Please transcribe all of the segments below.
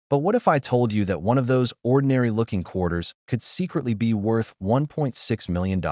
But what if I told you that one of those ordinary-looking quarters could secretly be worth $1.6 million?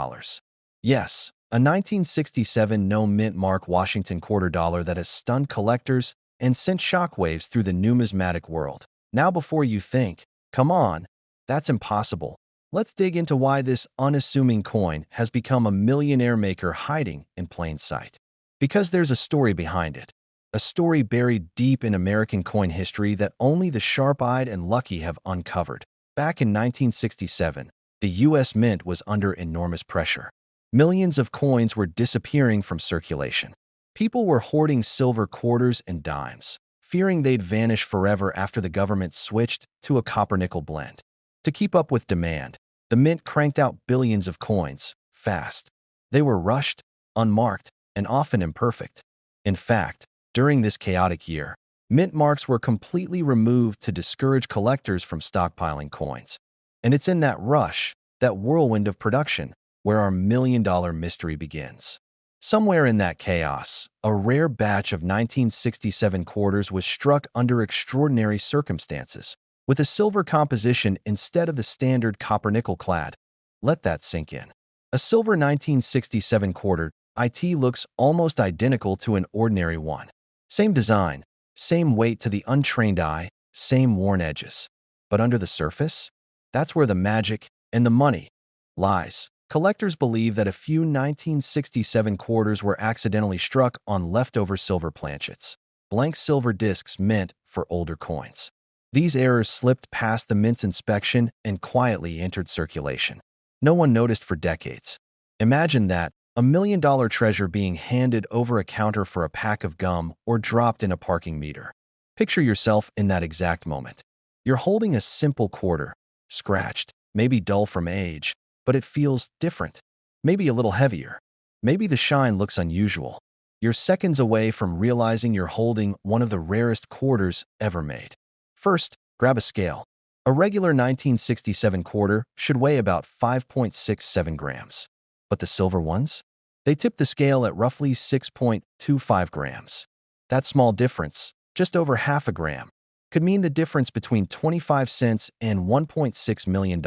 Yes, a 1967 no-mint mark Washington quarter dollar that has stunned collectors and sent shockwaves through the numismatic world. Now before you think, come on, that's impossible, let's dig into why this unassuming coin has become a millionaire maker hiding in plain sight. Because there's a story behind it. A story buried deep in American coin history that only the sharp-eyed and lucky have uncovered. Back in 1967, the U.S. Mint was under enormous pressure. Millions of coins were disappearing from circulation. People were hoarding silver quarters and dimes, fearing they'd vanish forever after the government switched to a copper-nickel blend. To keep up with demand, the Mint cranked out billions of coins, fast. They were rushed, unmarked, and often imperfect. In fact, during this chaotic year, mint marks were completely removed to discourage collectors from stockpiling coins. And it's in that rush, that whirlwind of production, where our million-dollar mystery begins. Somewhere in that chaos, a rare batch of 1967 quarters was struck under extraordinary circumstances, with a silver composition instead of the standard copper-nickel clad. Let that sink in. A silver 1967 quarter, it looks almost identical to an ordinary one. Same design, same weight to the untrained eye, same worn edges. But under the surface, that's where the magic and the money lies. Collectors believe that a few 1967 quarters were accidentally struck on leftover silver planchets, blank silver discs meant for older coins. These errors slipped past the Mint's inspection and quietly entered circulation. No one noticed for decades. Imagine that, $1 million treasure being handed over a counter for a pack of gum or dropped in a parking meter. Picture yourself in that exact moment. You're holding a simple quarter, scratched, maybe dull from age, but it feels different. Maybe a little heavier. Maybe the shine looks unusual. You're seconds away from realizing you're holding one of the rarest quarters ever made. First, grab a scale. A regular 1967 quarter should weigh about 5.67 grams. But the silver ones? They tip the scale at roughly 6.25 grams. That small difference, just over half a gram, could mean the difference between 25 cents and $1.6 million.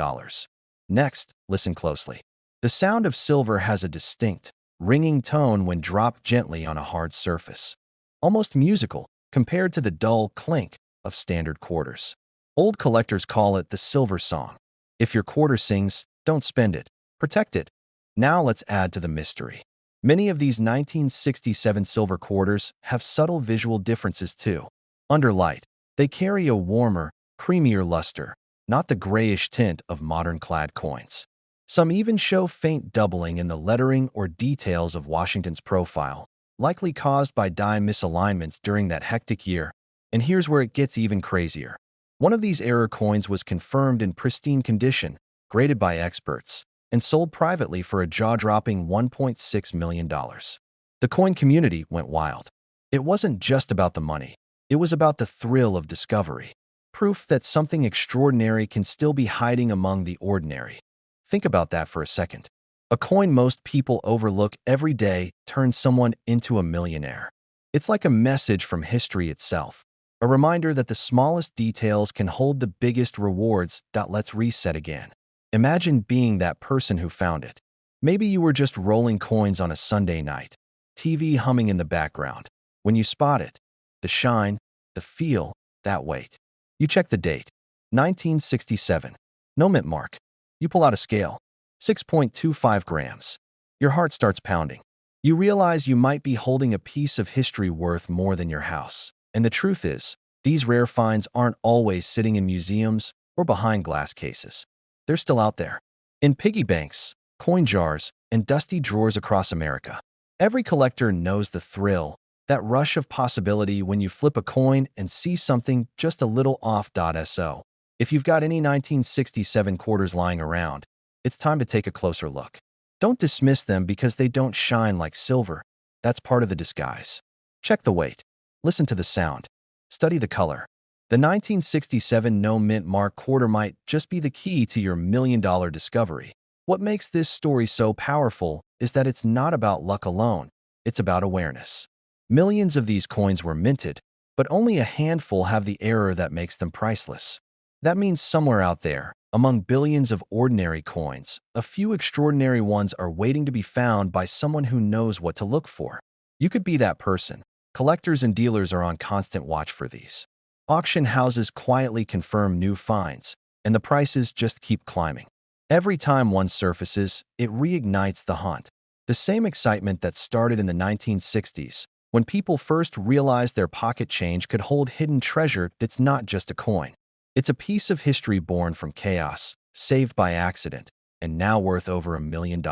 Next, listen closely. The sound of silver has a distinct, ringing tone when dropped gently on a hard surface. Almost musical compared to the dull clink of standard quarters. Old collectors call it the silver song. If your quarter sings, don't spend it. Protect it. Now let's add to the mystery. Many of these 1967 silver quarters have subtle visual differences too. Under light, they carry a warmer, creamier luster, not the grayish tint of modern-clad coins. Some even show faint doubling in the lettering or details of Washington's profile, likely caused by die misalignments during that hectic year. And here's where it gets even crazier. One of these error coins was confirmed in pristine condition, graded by experts, and sold privately for a jaw-dropping $1.6 million. The coin community went wild. It wasn't just about the money. It was about the thrill of discovery. Proof that something extraordinary can still be hiding among the ordinary. Think about that for a second. A coin most people overlook every day turns someone into a millionaire. It's like a message from history itself. A reminder that the smallest details can hold the biggest rewards. Let's reset again. Imagine being that person who found it. Maybe you were just rolling coins on a Sunday night, TV humming in the background. When you spot it, the shine, the feel, that weight. You check the date, 1967, no mint mark. You pull out a scale, 6.25 grams. Your heart starts pounding. You realize you might be holding a piece of history worth more than your house. And the truth is, these rare finds aren't always sitting in museums or behind glass cases. They're still out there, in piggy banks, coin jars, and dusty drawers across America. Every collector knows the thrill, that rush of possibility when you flip a coin and see something just a little off. So, if you've got any 1967 quarters lying around, it's time to take a closer look. Don't dismiss them because they don't shine like silver. That's part of the disguise. Check the weight. Listen to the sound. Study the color. The 1967 no mint mark quarter might just be the key to your million-dollar discovery. What makes this story so powerful is that it's not about luck alone. It's about awareness. Millions of these coins were minted, but only a handful have the error that makes them priceless. That means somewhere out there, among billions of ordinary coins, a few extraordinary ones are waiting to be found by someone who knows what to look for. You could be that person. Collectors and dealers are on constant watch for these. Auction houses quietly confirm new finds, and the prices just keep climbing. Every time one surfaces, it reignites the hunt. The same excitement that started in the 1960s, when people first realized their pocket change could hold hidden treasure that's not just a coin. It's a piece of history born from chaos, saved by accident, and now worth over $1 million.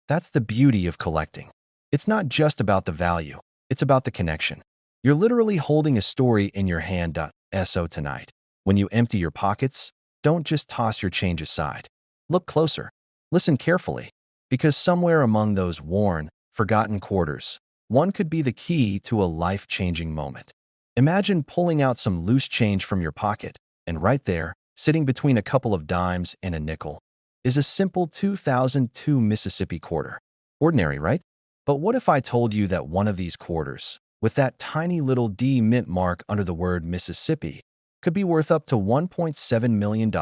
That's the beauty of collecting. It's not just about the value, it's about the connection. You're literally holding a story in your hand. So tonight, when you empty your pockets, don't just toss your change aside. Look closer. Listen carefully. Because somewhere among those worn, forgotten quarters, one could be the key to a life-changing moment. Imagine pulling out some loose change from your pocket, and right there, sitting between a couple of dimes and a nickel, is a simple 2002 Mississippi quarter. Ordinary, right? But what if I told you that one of these quarters, with that tiny little D mint mark under the word Mississippi, could be worth up to $1.7 million?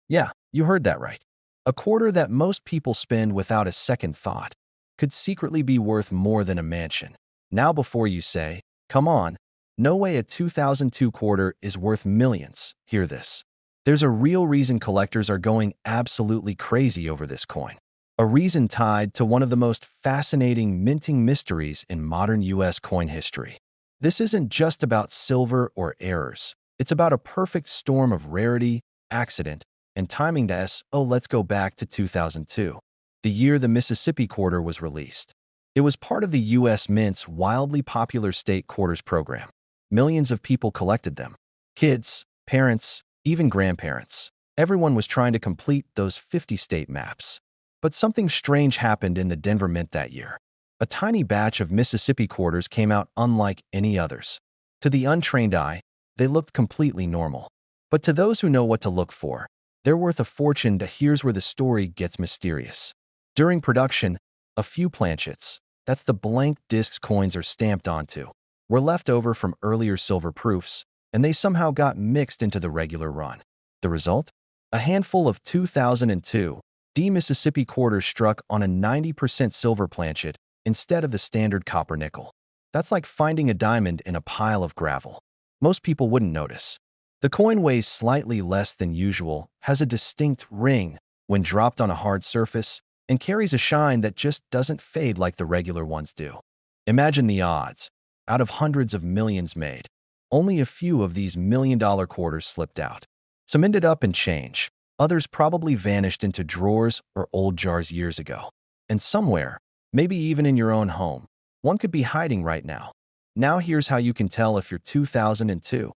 Yeah, you heard that right. A quarter that most people spend without a second thought could secretly be worth more than a mansion. Now before you say, come on, no way a 2002 quarter is worth millions, hear this. There's a real reason collectors are going absolutely crazy over this coin. A reason tied to one of the most fascinating minting mysteries in modern U.S. coin history. This isn't just about silver or errors. It's about a perfect storm of rarity, accident, and timing. Let's go back to 2002, the year the Mississippi quarter was released. It was part of the U.S. Mint's wildly popular state quarters program. Millions of people collected them. Kids, parents, even grandparents. Everyone was trying to complete those 50 state maps. But something strange happened in the Denver Mint that year. A tiny batch of Mississippi quarters came out unlike any others. To the untrained eye, they looked completely normal. But to those who know what to look for, they're worth a fortune. Here's where the story gets mysterious. During production, a few planchets, that's the blank discs coins are stamped onto, were left over from earlier silver proofs, and they somehow got mixed into the regular run. The result? A handful of 2002 Mississippi quarters struck on a 90% silver planchet instead of the standard copper nickel. That's like finding a diamond in a pile of gravel. Most people wouldn't notice. The coin weighs slightly less than usual, has a distinct ring when dropped on a hard surface, and carries a shine that just doesn't fade like the regular ones do. Imagine the odds. Out of hundreds of millions made, only a few of these million-dollar quarters slipped out. Some ended up in change. Others probably vanished into drawers or old jars years ago. And somewhere, maybe even in your own home, one could be hiding right now. Now here's how you can tell if your 2002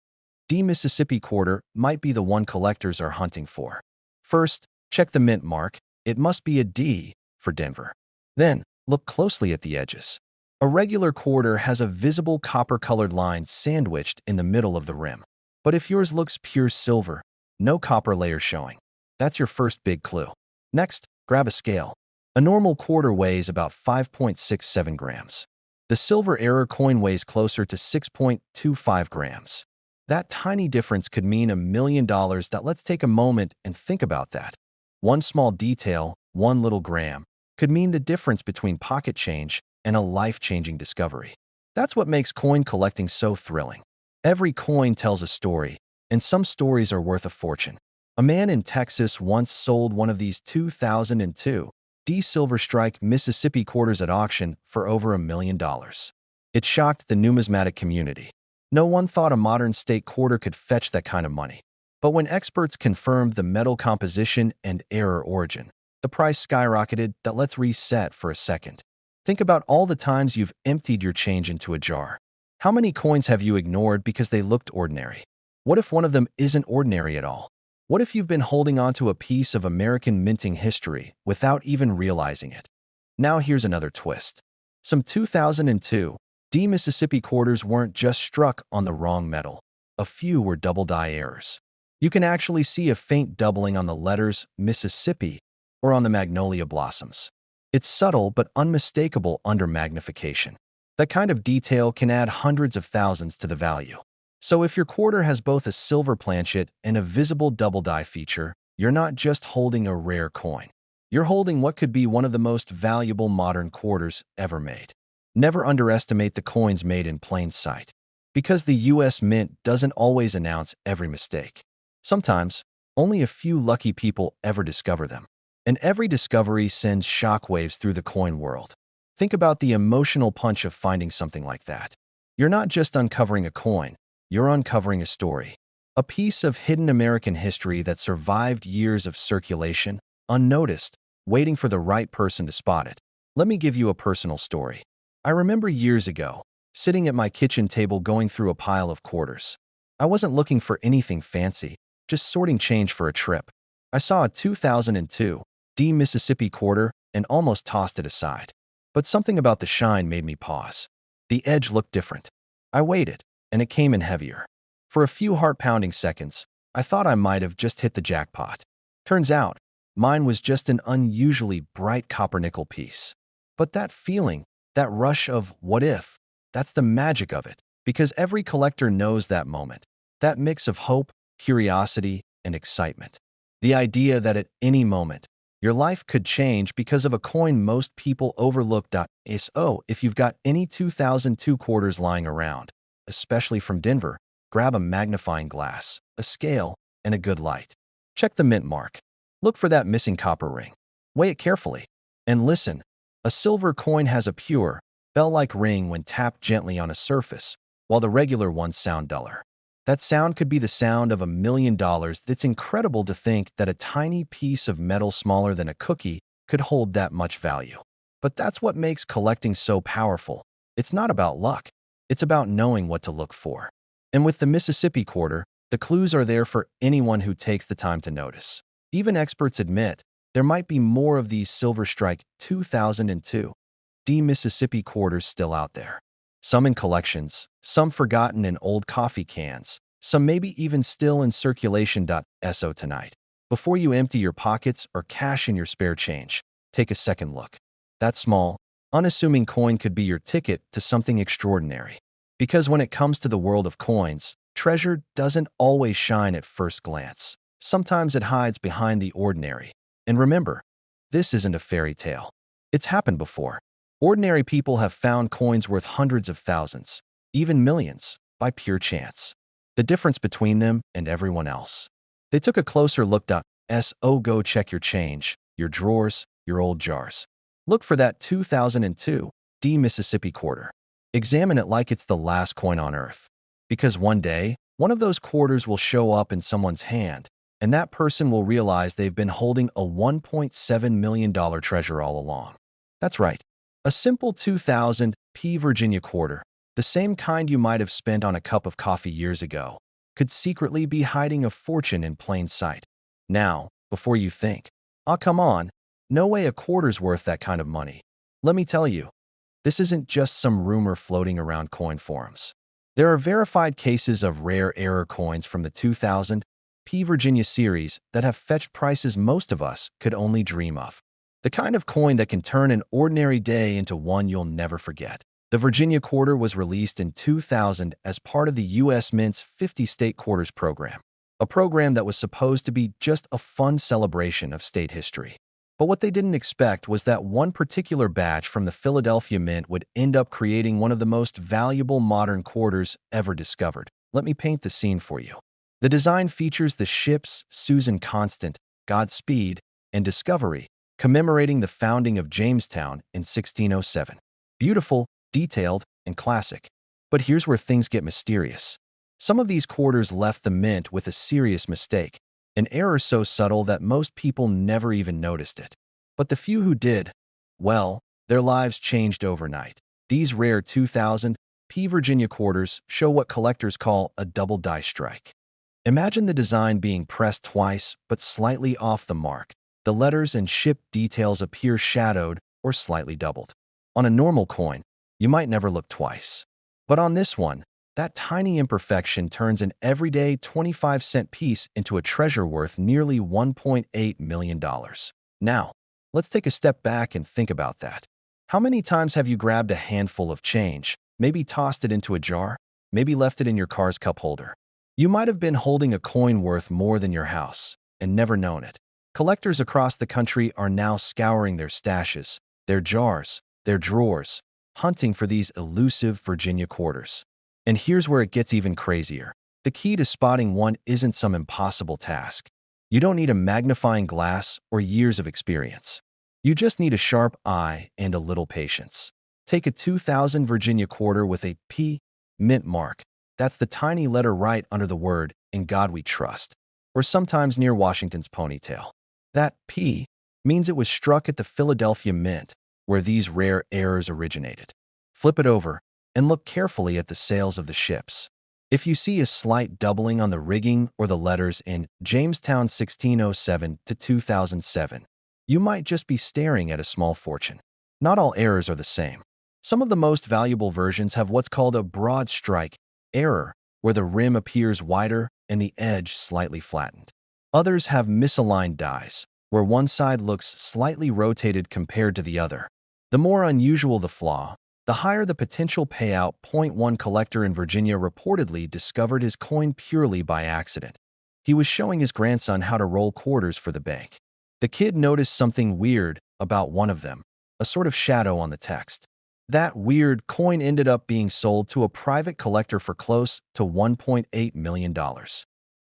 Mississippi quarter might be the one collectors are hunting for. First, check the mint mark. It must be a D for Denver. Then, look closely at the edges. A regular quarter has a visible copper-colored line sandwiched in the middle of the rim. But if yours looks pure silver, no copper layer showing, that's your first big clue. Next, grab a scale. A normal quarter weighs about 5.67 grams. The silver error coin weighs closer to 6.25 grams. That tiny difference could mean $1 million. Let's take a moment and think about that. One small detail, one little gram, could mean the difference between pocket change and a life-changing discovery. That's what makes coin collecting so thrilling. Every coin tells a story, and some stories are worth a fortune. A man in Texas once sold one of these 2002 Silver Strike Mississippi quarters at auction for over $1 million. It shocked the numismatic community. No one thought a modern state quarter could fetch that kind of money. But when experts confirmed the metal composition and error origin, the price skyrocketed. Let's reset for a second. Think about all the times you've emptied your change into a jar. How many coins have you ignored because they looked ordinary? What if one of them isn't ordinary at all? What if you've been holding onto a piece of American minting history without even realizing it? Now here's another twist. Some 2002 Mississippi quarters weren't just struck on the wrong metal. A few were double die errors. You can actually see a faint doubling on the letters Mississippi or on the magnolia blossoms. It's subtle but unmistakable under magnification. That kind of detail can add hundreds of thousands to the value. So if your quarter has both a silver planchet and a visible double die feature, you're not just holding a rare coin. You're holding what could be one of the most valuable modern quarters ever made. Never underestimate the coins made in plain sight, because the US Mint doesn't always announce every mistake. Sometimes, only a few lucky people ever discover them. And every discovery sends shockwaves through the coin world. Think about the emotional punch of finding something like that. You're not just uncovering a coin, you're uncovering a story. A piece of hidden American history that survived years of circulation, unnoticed, waiting for the right person to spot it. Let me give you a personal story. I remember years ago, sitting at my kitchen table going through a pile of quarters. I wasn't looking for anything fancy, just sorting change for a trip. I saw a 2002 D Mississippi quarter and almost tossed it aside. But something about the shine made me pause. The edge looked different. I waited, and it came in heavier. For a few heart-pounding seconds, I thought I might have just hit the jackpot. Turns out, mine was just an unusually bright copper-nickel piece. But that feeling, that rush of what if, that's the magic of it, because every collector knows that moment, that mix of hope, curiosity, and excitement. The idea that at any moment, your life could change because of a coin most people overlook. So, if you've got any 2002 quarters lying around, especially from Denver, grab a magnifying glass, a scale, and a good light. Check the mint mark. Look for that missing copper ring. Weigh it carefully. And listen, a silver coin has a pure, bell-like ring when tapped gently on a surface, while the regular ones sound duller. That sound could be the sound of $1 million. That's incredible to think that a tiny piece of metal smaller than a cookie could hold that much value. But that's what makes collecting so powerful. It's not about luck. It's about knowing what to look for. And with the Mississippi quarter, the clues are there for anyone who takes the time to notice. Even experts admit there might be more of these Silver Strike 2002 D Mississippi quarters still out there. Some in collections, some forgotten in old coffee cans, some maybe even still in circulation. So tonight, before you empty your pockets or cash in your spare change, take a second look. That small, unassuming coin could be your ticket to something extraordinary. Because when it comes to the world of coins, treasure doesn't always shine at first glance. Sometimes it hides behind the ordinary. And remember, this isn't a fairy tale. It's happened before. Ordinary people have found coins worth hundreds of thousands, even millions, by pure chance. The difference between them and everyone else. They took a closer look. So go check your change, your drawers, your old jars. Look for that 2002 D Mississippi quarter. Examine it like it's the last coin on earth. Because one day, one of those quarters will show up in someone's hand, and that person will realize they've been holding a $1.7 million treasure all along. That's right. A simple 2000 P Virginia quarter, the same kind you might have spent on a cup of coffee years ago, could secretly be hiding a fortune in plain sight. Now, before you think, "Oh, come on, no way a quarter's worth that kind of money," let me tell you, this isn't just some rumor floating around coin forums. There are verified cases of rare error coins from the 2000 P Virginia series that have fetched prices most of us could only dream of. The kind of coin that can turn an ordinary day into one you'll never forget. The Virginia quarter was released in 2000 as part of the US Mint's 50 state quarters program, a program that was supposed to be just a fun celebration of state history. But what they didn't expect was that one particular batch from the Philadelphia Mint would end up creating one of the most valuable modern quarters ever discovered. Let me paint the scene for you. The design features the ships Susan Constant, Godspeed, and Discovery, commemorating the founding of Jamestown in 1607. Beautiful, detailed, and classic. But here's where things get mysterious. Some of these quarters left the mint with a serious mistake, an error so subtle that most people never even noticed it. But the few who did, well, their lives changed overnight. These rare 2000 P Virginia quarters show what collectors call a double die strike. Imagine the design being pressed twice, but slightly off the mark. The letters and ship details appear shadowed or slightly doubled. On a normal coin, you might never look twice. But on this one, that tiny imperfection turns an everyday 25-cent piece into a treasure worth nearly $1.8 million. Now, let's take a step back and think about that. How many times have you grabbed a handful of change, maybe tossed it into a jar, maybe left it in your car's cup holder? You might have been holding a coin worth more than your house and never known it. Collectors across the country are now scouring their stashes, their jars, their drawers, hunting for these elusive Virginia quarters. And here's where it gets even crazier. The key to spotting one isn't some impossible task. You don't need a magnifying glass or years of experience. You just need a sharp eye and a little patience. Take a 2000 Virginia quarter with a P mint mark. That's the tiny letter right under the word "In God We Trust," or sometimes near Washington's ponytail. That P means it was struck at the Philadelphia Mint, where these rare errors originated. Flip it over and look carefully at the sails of the ships. If you see a slight doubling on the rigging or the letters in Jamestown 1607 to 2007, you might just be staring at a small fortune. Not all errors are the same. Some of the most valuable versions have what's called a broad strike error, where the rim appears wider and the edge slightly flattened. Others have misaligned dies, where one side looks slightly rotated compared to the other. The more unusual the flaw, the higher the potential payout. One collector in Virginia reportedly discovered his coin purely by accident. He was showing his grandson how to roll quarters for the bank. The kid noticed something weird about one of them, a sort of shadow on the text. That weird coin ended up being sold to a private collector for close to $1.8 million.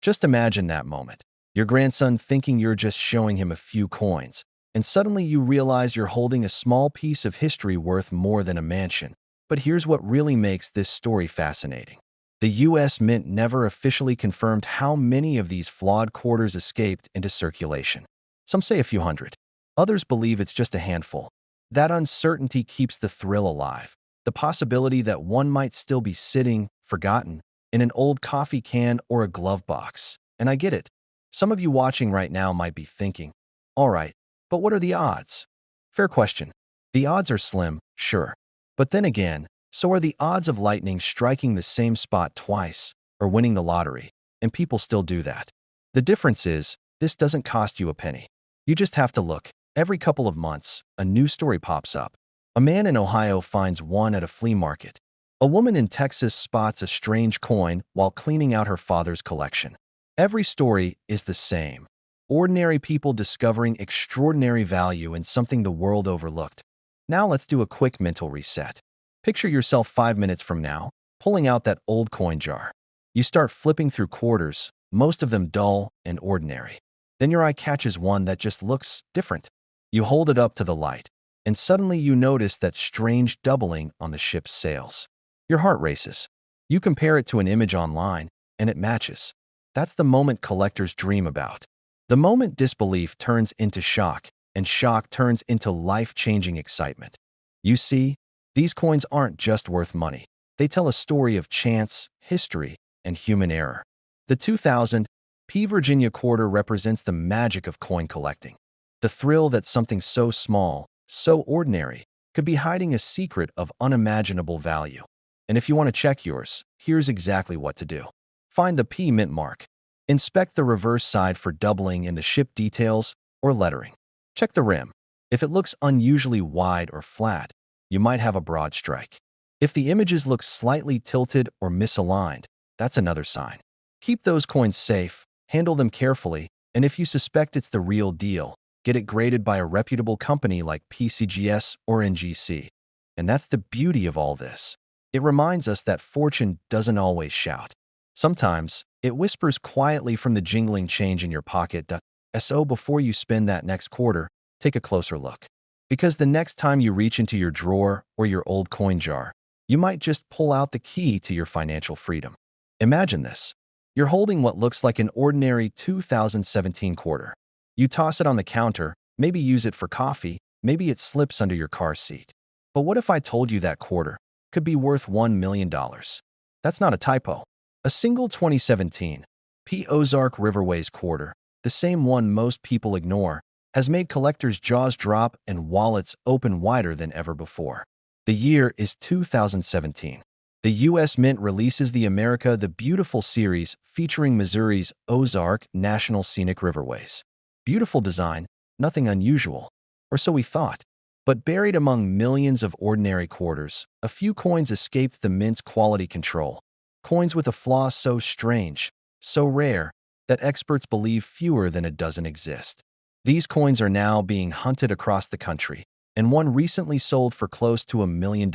Just imagine that moment. Your grandson thinking you're just showing him a few coins, and suddenly you realize you're holding a small piece of history worth more than a mansion. But here's what really makes this story fascinating. The U.S. Mint never officially confirmed how many of these flawed quarters escaped into circulation. Some say a few hundred. Others believe it's just a handful. That uncertainty keeps the thrill alive. The possibility that one might still be sitting, forgotten, in an old coffee can or a glove box. And I get it. Some of you watching right now might be thinking, all right, but what are the odds? Fair question. The odds are slim, sure. But then again, so are the odds of lightning striking the same spot twice or winning the lottery, and people still do that. The difference is, this doesn't cost you a penny. You just have to look. Every couple of months, a new story pops up. A man in Ohio finds one at a flea market. A woman in Texas spots a strange coin while cleaning out her father's collection. Every story is the same. Ordinary people discovering extraordinary value in something the world overlooked. Now let's do a quick mental reset. Picture yourself 5 minutes from now, pulling out that old coin jar. You start flipping through quarters, most of them dull and ordinary. Then your eye catches one that just looks different. You hold it up to the light, and suddenly you notice that strange doubling on the ship's sails. Your heart races. You compare it to an image online, and it matches. That's the moment collectors dream about. The moment disbelief turns into shock, and shock turns into life-changing excitement. You see, these coins aren't just worth money. They tell a story of chance, history, and human error. The 2000 P Virginia quarter represents the magic of coin collecting. The thrill that something so small, so ordinary, could be hiding a secret of unimaginable value. And if you want to check yours, here's exactly what to do. Find the P mint mark. Inspect the reverse side for doubling in the ship details or lettering. Check the rim. If it looks unusually wide or flat, you might have a broad strike. If the images look slightly tilted or misaligned, that's another sign. Keep those coins safe, handle them carefully, and if you suspect it's the real deal, get it graded by a reputable company like PCGS or NGC. And that's the beauty of all this. It reminds us that fortune doesn't always shout. Sometimes, it whispers quietly from the jingling change in your pocket. So before you spend that next quarter, take a closer look. Because the next time you reach into your drawer or your old coin jar, you might just pull out the key to your financial freedom. Imagine this. You're holding what looks like an ordinary 2017 quarter. You toss it on the counter, maybe use it for coffee, maybe it slips under your car seat. But what if I told you that quarter could be worth $1 million? That's not a typo. A single 2017 P Ozark Riverways quarter, the same one most people ignore, has made collectors' jaws drop and wallets open wider than ever before. The year is 2017. The U.S. Mint releases the America the Beautiful series featuring Missouri's Ozark National Scenic Riverways. Beautiful design, nothing unusual. Or so we thought. But buried among millions of ordinary quarters, a few coins escaped the mint's quality control. Coins with a flaw so strange, so rare, that experts believe fewer than a dozen exist. These coins are now being hunted across the country, and one recently sold for close to $1 million.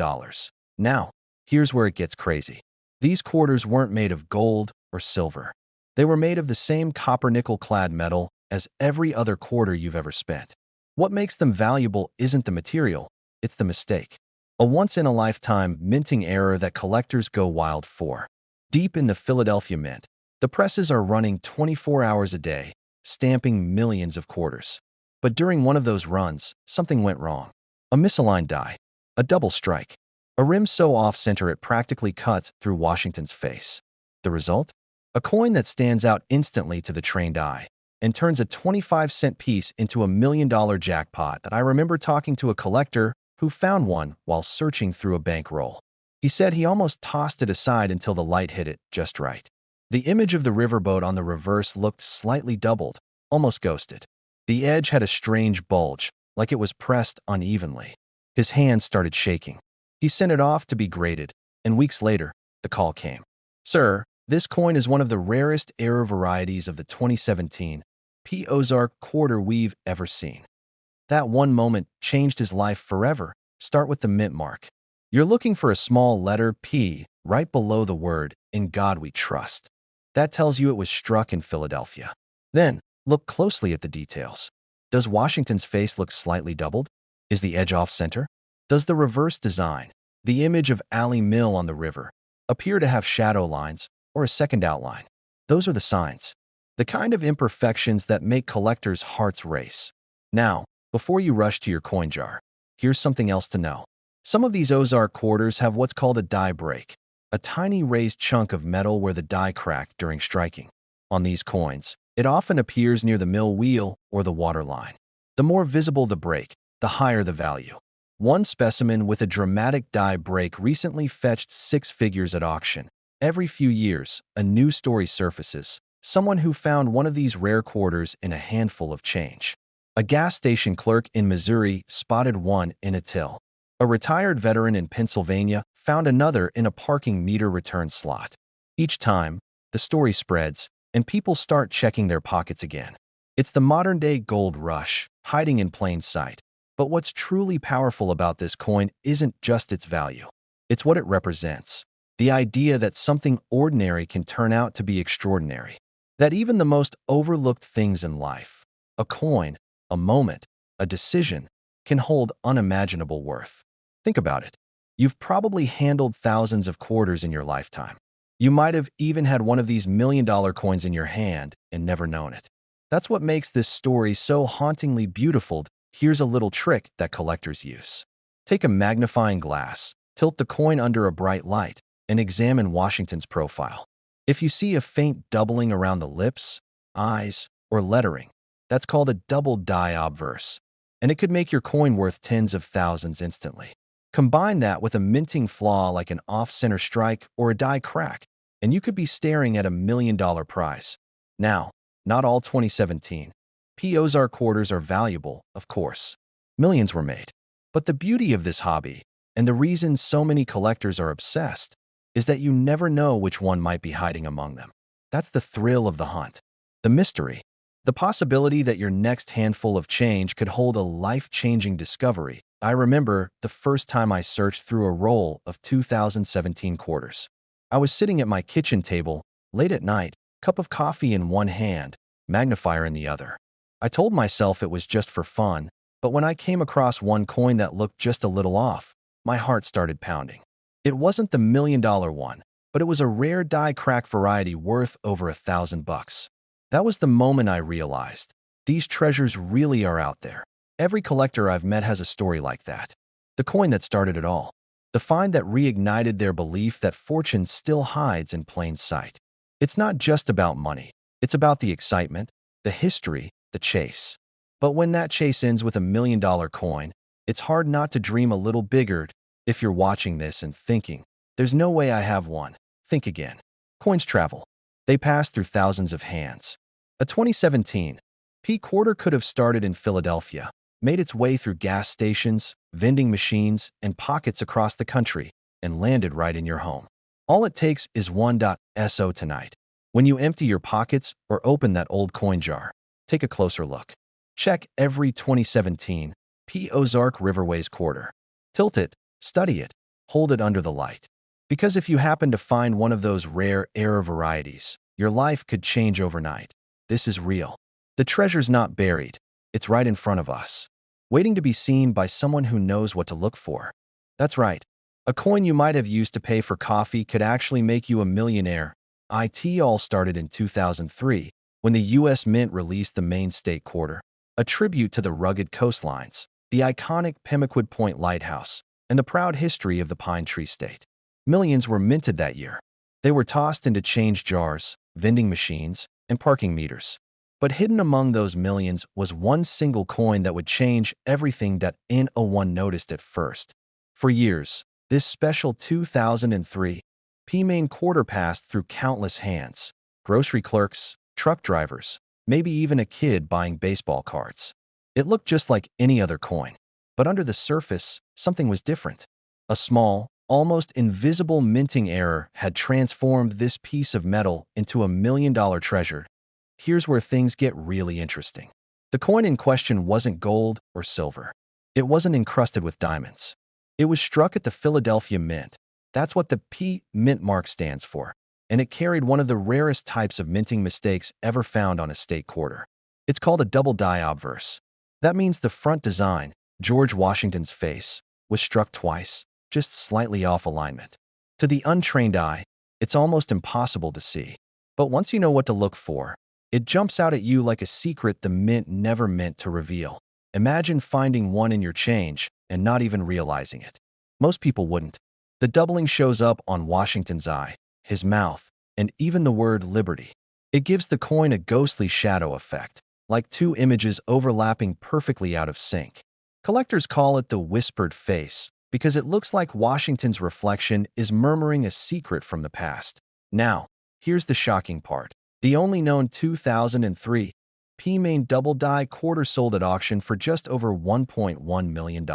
Now, here's where it gets crazy. These quarters weren't made of gold or silver. They were made of the same copper-nickel-clad metal as every other quarter you've ever spent. What makes them valuable isn't the material, it's the mistake. A once-in-a-lifetime minting error that collectors go wild for. Deep in the Philadelphia Mint, the presses are running 24 hours a day, stamping millions of quarters. But during one of those runs, something went wrong. A misaligned die, a double strike, a rim so off-center it practically cuts through Washington's face. The result? A coin that stands out instantly to the trained eye and turns a 25-cent piece into $1 million jackpot. That I remember talking to a collector who found one while searching through a bankroll. He said he almost tossed it aside until the light hit it just right. The image of the riverboat on the reverse looked slightly doubled, almost ghosted. The edge had a strange bulge, like it was pressed unevenly. His hands started shaking. He sent it off to be graded, and weeks later, the call came. "Sir, this coin is one of the rarest error varieties of the 2017 P. Ozark quarter we've ever seen." That one moment changed his life forever. Start with the mint mark. You're looking for a small letter P right below the word, "In God We Trust." That tells you it was struck in Philadelphia. Then, look closely at the details. Does Washington's face look slightly doubled? Is the edge off-center? Does the reverse design, the image of Alley Mill on the river, appear to have shadow lines or a second outline? Those are the signs. The kind of imperfections that make collectors' hearts race. Now, before you rush to your coin jar, here's something else to know. Some of these Ozark quarters have what's called a die break, a tiny raised chunk of metal where the die cracked during striking. On these coins, it often appears near the mill wheel or the water line. The more visible the break, the higher the value. One specimen with a dramatic die break recently fetched 6 figures at auction. Every few years, a new story surfaces. Someone who found one of these rare quarters in a handful of change. A gas station clerk in Missouri spotted one in a till. A retired veteran in Pennsylvania found another in a parking meter return slot. Each time, the story spreads, and people start checking their pockets again. It's the modern-day gold rush, hiding in plain sight. But what's truly powerful about this coin isn't just its value. It's what it represents. The idea that something ordinary can turn out to be extraordinary. That even the most overlooked things in life, a coin, a moment, a decision, can hold unimaginable worth. Think about it. You've probably handled thousands of quarters in your lifetime. You might have even had one of these $1 million coins in your hand and never known it. That's what makes this story so hauntingly beautiful. Here's a little trick that collectors use. Take a magnifying glass, tilt the coin under a bright light, and examine Washington's profile. If you see a faint doubling around the lips, eyes, or lettering, that's called a double die obverse, and it could make your coin worth tens of thousands instantly. Combine that with a minting flaw like an off-center strike or a die crack, and you could be staring at $1 million prize. Now, not all 2017 P. Ozark quarters are valuable, of course. Millions were made. But the beauty of this hobby, and the reason so many collectors are obsessed, is that you never know which one might be hiding among them. That's the thrill of the hunt. The mystery. The possibility that your next handful of change could hold a life-changing discovery. I remember the first time I searched through a roll of 2017 quarters. I was sitting at my kitchen table, late at night, cup of coffee in one hand, magnifier in the other. I told myself it was just for fun, but when I came across one coin that looked just a little off, my heart started pounding. It wasn't the $1 million one, but it was a rare die crack variety worth over $1,000. That was the moment I realized these treasures really are out there. Every collector I've met has a story like that. The coin that started it all. The find that reignited their belief that fortune still hides in plain sight. It's not just about money. It's about the excitement, the history, the chase. But when that chase ends with a $1 million coin, it's hard not to dream a little bigger. If you're watching this and thinking, "There's no way I have one," think again. Coins travel. They pass through thousands of hands. A 2017 P quarter could have started in Philadelphia, made its way through gas stations, vending machines, and pockets across the country, and landed right in your home. All it takes is 1.so tonight. When you empty your pockets or open that old coin jar, take a closer look. Check every 2017 P. Ozark Riverways quarter. Tilt it, study it, hold it under the light. Because if you happen to find one of those rare error varieties, your life could change overnight. This is real. The treasure's not buried. It's right in front of us, waiting to be seen by someone who knows what to look for. That's right. A coin you might have used to pay for coffee could actually make you a millionaire. It all started in 2003 when the U.S. Mint released the Maine State Quarter, a tribute to the rugged coastlines, the iconic Pemaquid Point Lighthouse, and the proud history of the Pine Tree State. Millions were minted that year. They were tossed into change jars, vending machines, and parking meters. But hidden among those millions was one single coin that would change everything that no one noticed at first. For years, this special 2003 Maine quarter passed through countless hands: grocery clerks, truck drivers, maybe even a kid buying baseball cards. It looked just like any other coin, but under the surface, something was different. A small, almost invisible minting error had transformed this piece of metal into a $1 million treasure. Here's where things get really interesting. The coin in question wasn't gold or silver. It wasn't encrusted with diamonds. It was struck at the Philadelphia Mint. That's what the P mint mark stands for, and it carried one of the rarest types of minting mistakes ever found on a state quarter. It's called a double die obverse. That means the front design, George Washington's face, was struck twice, just slightly off alignment. To the untrained eye, it's almost impossible to see. But once you know what to look for, it jumps out at you like a secret the mint never meant to reveal. Imagine finding one in your change and not even realizing it. Most people wouldn't. The doubling shows up on Washington's eye, his mouth, and even the word liberty. It gives the coin a ghostly shadow effect, like two images overlapping perfectly out of sync. Collectors call it the whispered face because it looks like Washington's reflection is murmuring a secret from the past. Now, here's the shocking part. The only known 2003 Maine double die quarter sold at auction for just over $1.1 million.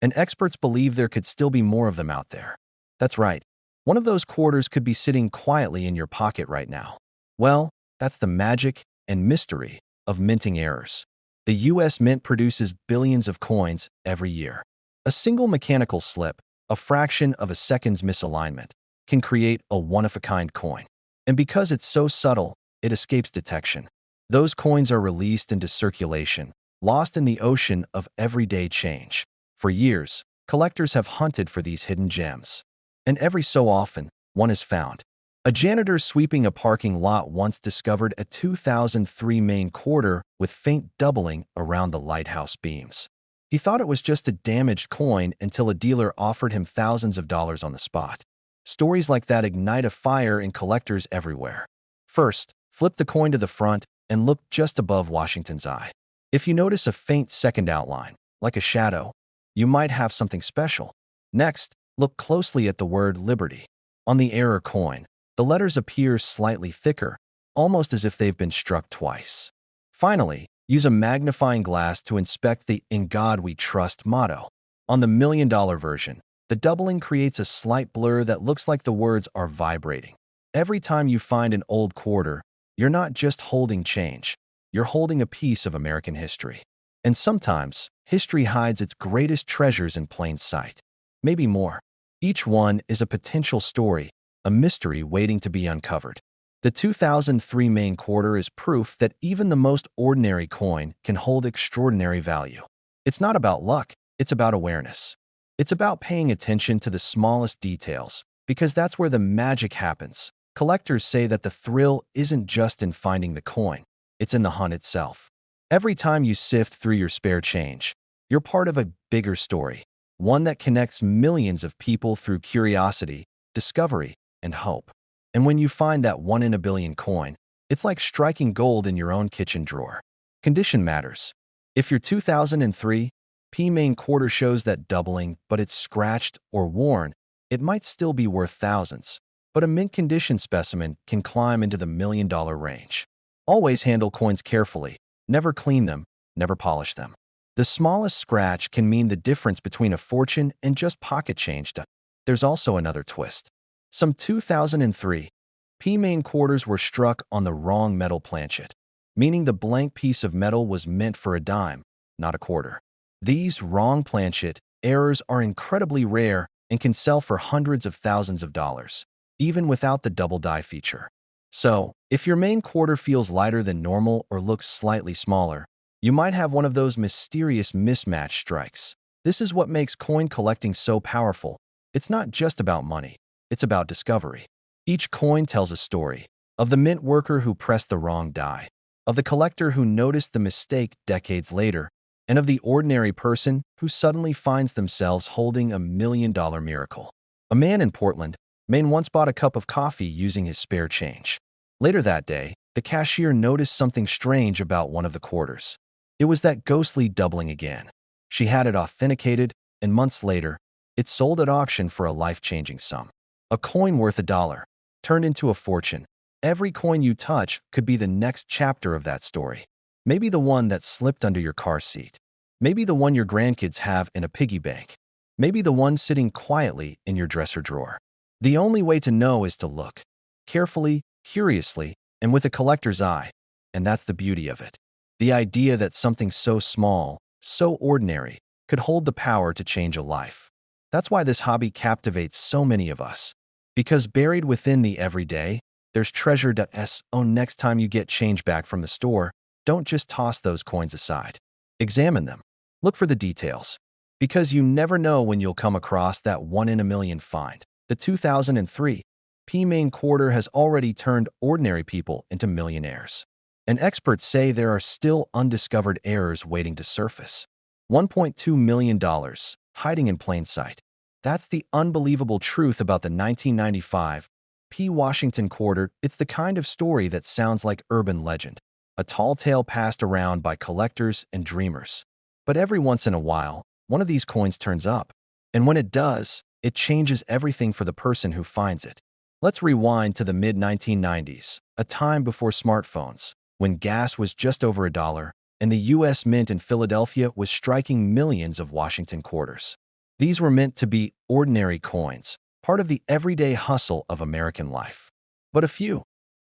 And experts believe there could still be more of them out there. That's right. One of those quarters could be sitting quietly in your pocket right now. Well, that's the magic and mystery of minting errors. The U.S. Mint produces billions of coins every year. A single mechanical slip, a fraction of a second's misalignment, can create a one-of-a-kind coin. And because it's so subtle, it escapes detection. Those coins are released into circulation, lost in the ocean of everyday change. For years, collectors have hunted for these hidden gems. And every so often, one is found. A janitor sweeping a parking lot once discovered a 2003 Maine quarter with faint doubling around the lighthouse beams. He thought it was just a damaged coin until a dealer offered him thousands of dollars on the spot. Stories like that ignite a fire in collectors everywhere. First, flip the coin to the front and look just above Washington's eye. If you notice a faint second outline, like a shadow, you might have something special. Next, look closely at the word liberty. On the error coin, the letters appear slightly thicker, almost as if they've been struck twice. Finally, use a magnifying glass to inspect the "In God We Trust" motto. On the $1 million version, the doubling creates a slight blur that looks like the words are vibrating. Every time you find an old quarter, you're not just holding change, you're holding a piece of American history. And sometimes, history hides its greatest treasures in plain sight. Maybe more. Each one is a potential story, a mystery waiting to be uncovered. The 2003 Maine quarter is proof that even the most ordinary coin can hold extraordinary value. It's not about luck, it's about awareness. It's about paying attention to the smallest details, because that's where the magic happens. Collectors say that the thrill isn't just in finding the coin, it's in the hunt itself. Every time you sift through your spare change, you're part of a bigger story, one that connects millions of people through curiosity, discovery, and hope. And when you find that 1 in a billion coin, it's like striking gold in your own kitchen drawer. Condition matters. If your 2003 Maine quarter shows that doubling, but it's scratched or worn, it might still be worth thousands. But a mint condition specimen can climb into the $1 million range. Always handle coins carefully. Never clean them, never polish them. The smallest scratch can mean the difference between a fortune and just pocket change. There's also another twist. Some 2003 P main quarters were struck on the wrong metal planchet, meaning the blank piece of metal was meant for a dime, not a quarter. These wrong planchet errors are incredibly rare and can sell for hundreds of thousands of dollars, even without the double die feature. So, if your main quarter feels lighter than normal or looks slightly smaller, you might have one of those mysterious mismatch strikes. This is what makes coin collecting so powerful. It's not just about money, it's about discovery. Each coin tells a story of the mint worker who pressed the wrong die, of the collector who noticed the mistake decades later, and of the ordinary person who suddenly finds themselves holding $1 million miracle. A man in Portland, Maine once bought a cup of coffee using his spare change. Later that day, the cashier noticed something strange about one of the quarters. It was that ghostly doubling again. She had it authenticated, and months later, it sold at auction for a life-changing sum. A coin worth $1 turned into a fortune. Every coin you touch could be the next chapter of that story. Maybe the one that slipped under your car seat. Maybe the one your grandkids have in a piggy bank. Maybe the one sitting quietly in your dresser drawer. The only way to know is to look. Carefully, curiously, and with a collector's eye. And that's the beauty of it. The idea that something so small, so ordinary, could hold the power to change a life. That's why this hobby captivates so many of us. Because buried within the everyday, there's treasure. Next time you get change back from the store, don't just toss those coins aside. Examine them. Look for the details. Because you never know when you'll come across that one in a million find. The 2003 P main quarter has already turned ordinary people into millionaires. And experts say there are still undiscovered errors waiting to surface. $1.2 million, hiding in plain sight. That's the unbelievable truth about the 1995 P Washington quarter. It's the kind of story that sounds like urban legend, a tall tale passed around by collectors and dreamers. But every once in a while, one of these coins turns up. And when it does, it changes everything for the person who finds it. Let's rewind to the mid-1990s, a time before smartphones, when gas was just over $1, and the U.S. Mint in Philadelphia was striking millions of Washington quarters. These were meant to be ordinary coins, part of the everyday hustle of American life. But a few,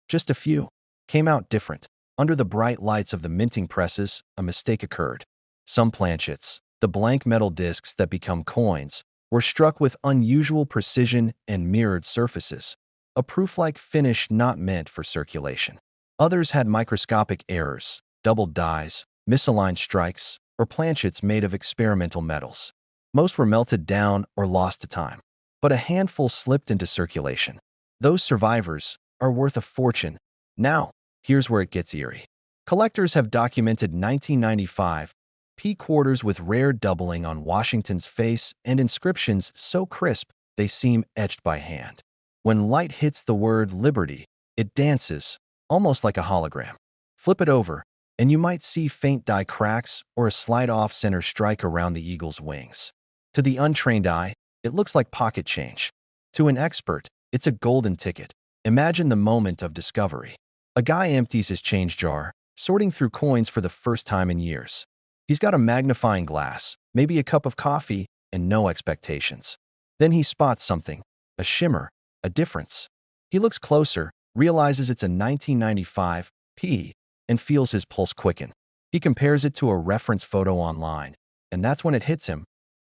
just a few, came out different. Under the bright lights of the minting presses, a mistake occurred. Some planchets, the blank metal discs that become coins, were struck with unusual precision and mirrored surfaces, a proof-like finish not meant for circulation. Others had microscopic errors, doubled dies, misaligned strikes, or planchets made of experimental metals. Most were melted down or lost to time, but a handful slipped into circulation. Those survivors are worth a fortune. Now, here's where it gets eerie. Collectors have documented 1995 P quarters with rare doubling on Washington's face and inscriptions so crisp they seem etched by hand. When light hits the word liberty, it dances, almost like a hologram. Flip it over, and you might see faint die cracks or a slight off-center strike around the eagle's wings. To the untrained eye, it looks like pocket change. To an expert, it's a golden ticket. Imagine the moment of discovery. A guy empties his change jar, sorting through coins for the first time in years. He's got a magnifying glass, maybe a cup of coffee, and no expectations. Then he spots something, a shimmer, a difference. He looks closer, realizes it's a 1995 P, and feels his pulse quicken. He compares it to a reference photo online, and that's when it hits him.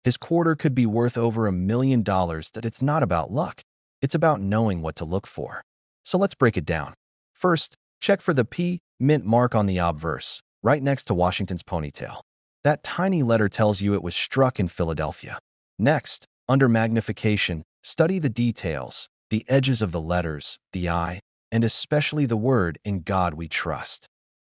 His quarter could be worth over $1 million. That it's not about luck. It's about knowing what to look for. So let's break it down. First, check for the P mint mark on the obverse, right next to Washington's ponytail. That tiny letter tells you it was struck in Philadelphia. Next, under magnification, study the details, the edges of the letters, the eye, and especially the word "In God We Trust."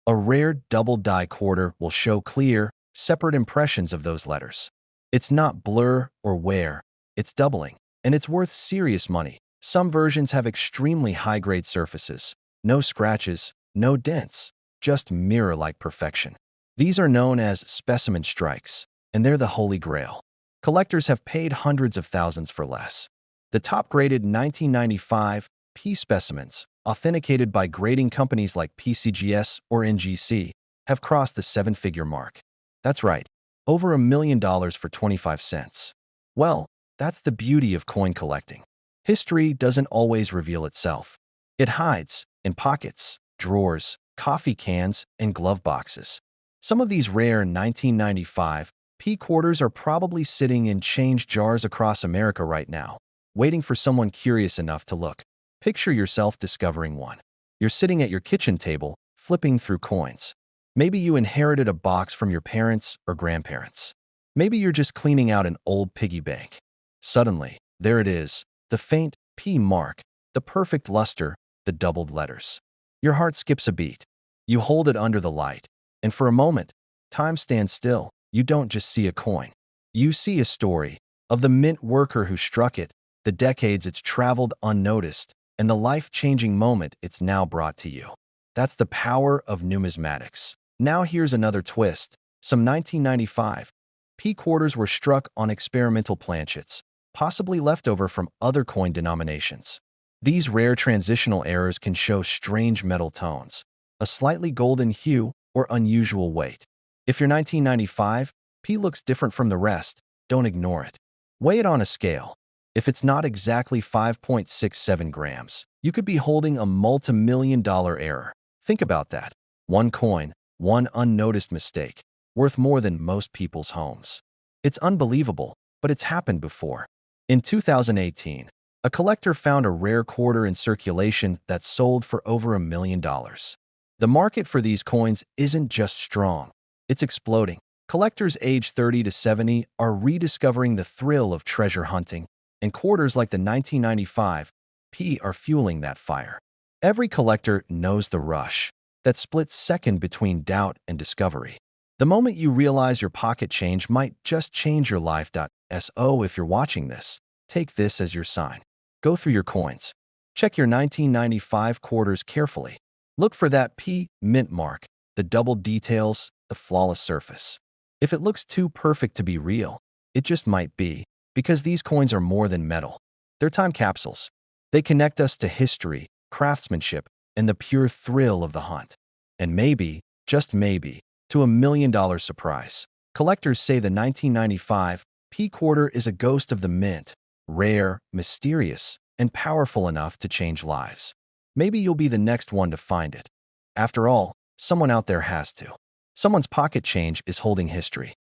A rare double die quarter will show clear, separate impressions of those letters. It's not blur or wear, it's doubling, and it's worth serious money. Some versions have extremely high-grade surfaces, no scratches, no dents, just mirror-like perfection. These are known as specimen strikes, and they're the holy grail. Collectors have paid hundreds of thousands for less. The top-graded 1995 P specimens, authenticated by grading companies like PCGS or NGC, have crossed the seven-figure mark. That's right, over $1 million for 25 cents. Well, that's the beauty of coin collecting. History doesn't always reveal itself. It hides in pockets, drawers, coffee cans, and glove boxes. Some of these rare 1995 P quarters are probably sitting in change jars across America right now, waiting for someone curious enough to look. Picture yourself discovering one. You're sitting at your kitchen table, flipping through coins. Maybe you inherited a box from your parents or grandparents. Maybe you're just cleaning out an old piggy bank. Suddenly, there it is, the faint P mark, the perfect luster, the doubled letters. Your heart skips a beat. You hold it under the light, and for a moment, time stands still. You don't just see a coin. You see a story of the mint worker who struck it, the decades it's traveled unnoticed, and the life-changing moment it's now brought to you. That's the power of numismatics. Now here's another twist. Some 1995 P quarters were struck on experimental planchets, possibly leftover from other coin denominations. These rare transitional errors can show strange metal tones, a slightly golden hue, or unusual weight. If your 1995 P looks different from the rest, don't ignore it. Weigh it on a scale. If it's not exactly 5.67 grams, you could be holding a multi-million-dollar error. Think about that. One coin, one unnoticed mistake, worth more than most people's homes. It's unbelievable, but it's happened before. In 2018, a collector found a rare quarter in circulation that sold for over $1 million. The market for these coins isn't just strong, it's exploding. Collectors aged 30 to 70 are rediscovering the thrill of treasure hunting, and quarters like the 1995 P are fueling that fire. Every collector knows the rush, that split second between doubt and discovery. The moment you realize your pocket change might just change your life. So if you're watching this, take this as your sign. Go through your coins. Check your 1995 quarters carefully. Look for that P mint mark, the double details, the flawless surface. If it looks too perfect to be real, it just might be, because these coins are more than metal. They're time capsules. They connect us to history, craftsmanship, and the pure thrill of the hunt. And maybe, just maybe, to $1 million surprise. Collectors say the 1995 P quarter is a ghost of the mint, rare, mysterious, and powerful enough to change lives. Maybe you'll be the next one to find it. After all, someone out there has to. Someone's pocket change is holding history.